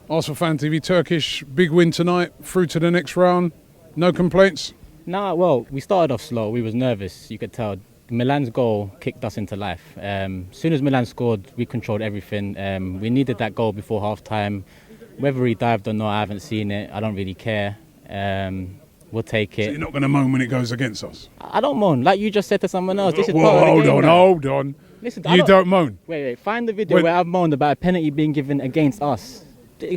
ArsenalFanTV Turkish, big win tonight, through to the next round. No complaints? Nah, well, we started off slow. We was nervous, you could tell. Milan's goal kicked us into life. As soon as Milan scored, we controlled everything. We needed that goal before half-time. Whether he dived or not, I haven't seen it. I don't really care. We'll take it. So you're not going to moan when it goes against us? I don't moan. Like you just said to someone else, this is Whoa, part of the game. hold on. Listen, you don't moan? Wait. Find the video where I've moaned about a penalty being given against us.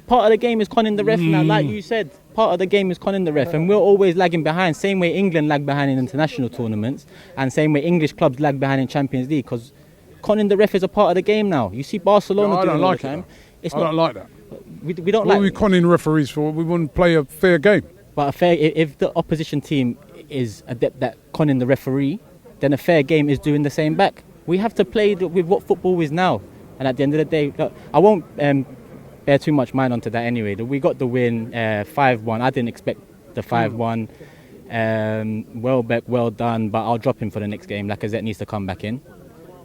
Part of the game is conning the ref now, like you said. Part of the game is conning the ref, and we're always lagging behind. Same way England lag behind in international tournaments, and same way English clubs lag behind in Champions League, because conning the ref is a part of the game now. You see Barcelona doing it all the time. I don't like that. We don't what like. are we conning referees for? We want to play a fair game. But if the opposition team is adept at conning the referee, then a fair game is doing the same back. We have to play with what football is now, and at the end of the day, look, I won't bear too much mind onto that anyway. We got the win 5-1. I didn't expect the 5-1. Welbeck, well done, but I'll drop him for the next game. Lacazette needs to come back in.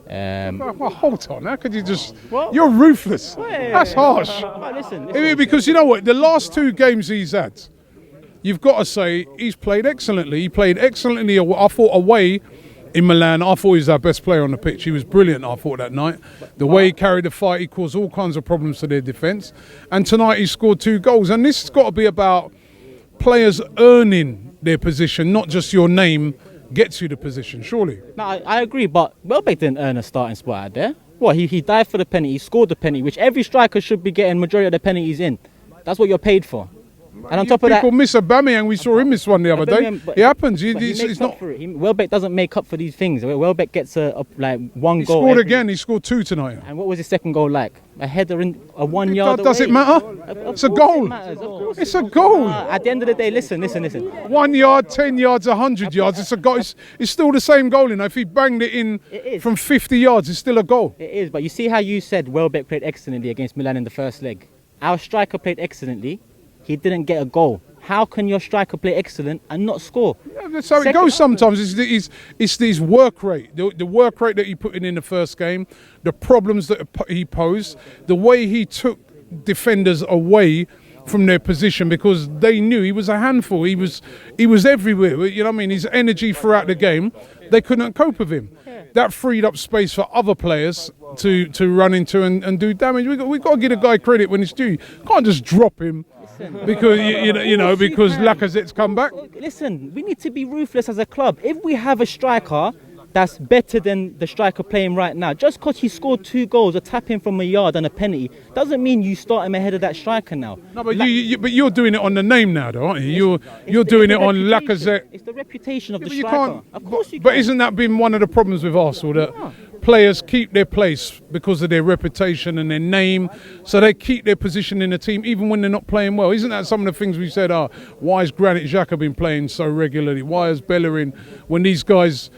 Well, hold on, how could you just... What? You're ruthless. That's harsh. Listen. Because you know what, the last two games he's had, you've got to say he's played excellently. He played excellently, I thought, away in Milan. I thought he was our best player on the pitch. He was brilliant, I thought, that night. The way he carried the fight, he caused all kinds of problems to their defence. And tonight he scored 2 goals. And this has got to be about players earning their position, not just your name gets you the position, surely. No, I agree, but Welbeck didn't earn a starting spot out there. What, he dived for the penalty, he scored the penalty, which every striker should be getting majority of the penalties in. That's what you're paid for. And on top of that, people miss Aubameyang. We saw him miss one the other day. It happens. It's not. Welbeck doesn't make up for these things. Welbeck gets one goal. He scored again. He scored 2 tonight. And what was his second goal like? A header in a 1 yard. Does it matter? It's a goal. It's a goal. At the end of the day, listen. 1 yard, 10 yards, 100 yards. It's a goal. It's still the same goal. If he banged it in from 50 yards, it's still a goal. It is. But you see how you said Welbeck played excellently against Milan in the first leg. Our striker played excellently. He didn't get a goal. How can your striker play excellent and not score? Yeah, that's how it goes sometimes. It's his work rate. The work rate that he put in the first game, the problems that he posed, the way he took defenders away from their position because they knew he was a handful. He was everywhere. You know what I mean? His energy throughout the game, they couldn't cope with him. That freed up space for other players to run into and do damage. We've got to give a guy credit when it's due. You can't just drop him. Because because Lacazette's come back. Listen, we need to be ruthless as a club. If we have a striker that's better than the striker playing right now, just because he scored 2 goals, a tap in from a yard and a penalty, doesn't mean you start him ahead of that striker now. No, but you're doing it on the name now, though, aren't you? You're doing it on Lacazette. It's the reputation of the striker. Of course you can. But isn't that been one of the problems with Arsenal, that players keep their place because of their reputation and their name, so they keep their position in the team even when they're not playing well? Isn't that some of the things we said? Why has Granit Xhaka been playing so regularly? Why has Bellerin, when these guys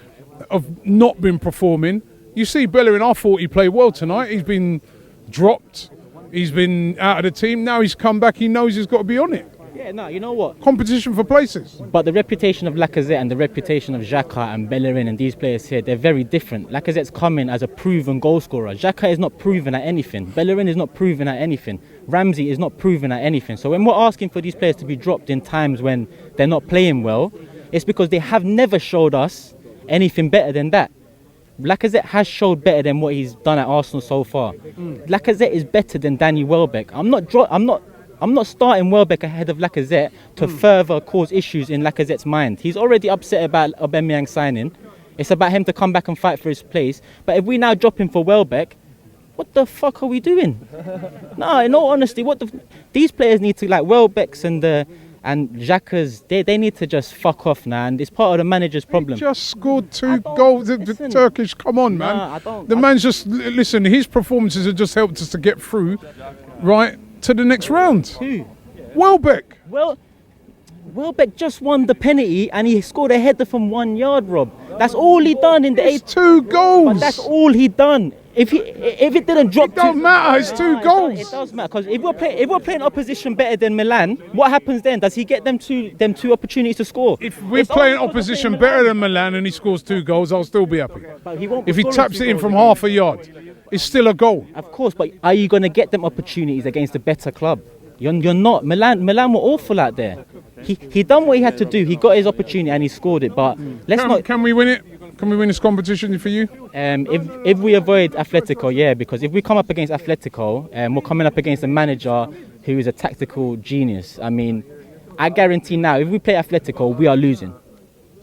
have not been performing? You see Bellerin, I thought he played well tonight. He's been dropped. He's been out of the team. Now he's come back. He knows he's got to be on it. Yeah, no, you know what? Competition for places. But the reputation of Lacazette and the reputation of Xhaka and Bellerin and these players here, they're very different. Lacazette's coming as a proven goal scorer. Xhaka is not proven at anything. Bellerin is not proven at anything. Ramsey is not proven at anything. So when we're asking for these players to be dropped in times when they're not playing well, it's because they have never showed us anything better than that. Lacazette has showed better than what he's done at Arsenal so far. Lacazette is better than Danny Welbeck. I'm not starting Welbeck ahead of Lacazette to further cause issues in Lacazette's mind. He's already upset about Aubameyang signing. It's about him to come back and fight for his place. But if we now drop him for Welbeck, what the fuck are we doing? No, in all honesty, these players need to, like Welbeck's and Xhaka's, they need to just fuck off now, and it's part of the manager's problem. He just scored 2 goals. The Turkish, come on, man. Man's just, listen, his performances have just helped us to get through, right, to the next round. Who? Welbeck. Welbeck just won the penalty and he scored a header from 1 yard, Rob. That's all he done in the 8. 2 goals. But that's all he done. If it didn't drop, it don't matter. It's 2 goals. It does matter, because if we're playing opposition better than Milan, what happens then? Does he get them two opportunities to score? If we're playing opposition better than Milan and he scores 2 goals, I'll still be happy. But he won't. If he taps it in from half a yard, it's still a goal. Of course, but are you going to get them opportunities against a better club? You're not. Milan were awful out there. He done what he had to do. He got his opportunity and he scored it. But Can we win it? Can we win this competition for you? If we avoid Atletico, yeah, because if we come up against Atletico, we're coming up against a manager who is a tactical genius. I mean, I guarantee now, if we play Atletico, we are losing.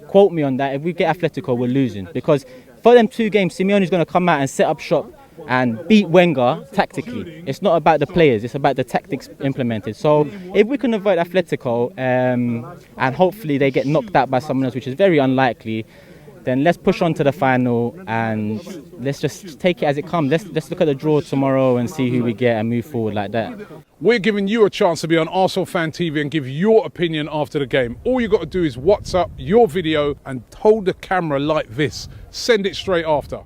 Quote me on that. If we get Atletico, we're losing. Because for them 2 games, Simeone's going to come out and set up shop and beat Wenger tactically. It's not about the players, it's about the tactics implemented. So if we can avoid Atletico and hopefully they get knocked out by someone else, which is very unlikely, then let's push on to the final and let's just take it as it comes. Let's look at the draw tomorrow and see who we get and move forward like that. We're giving you a chance to be on ArsenalFanTV and give your opinion after the game. All you got to do is WhatsApp your video and hold the camera like this. Send it straight after.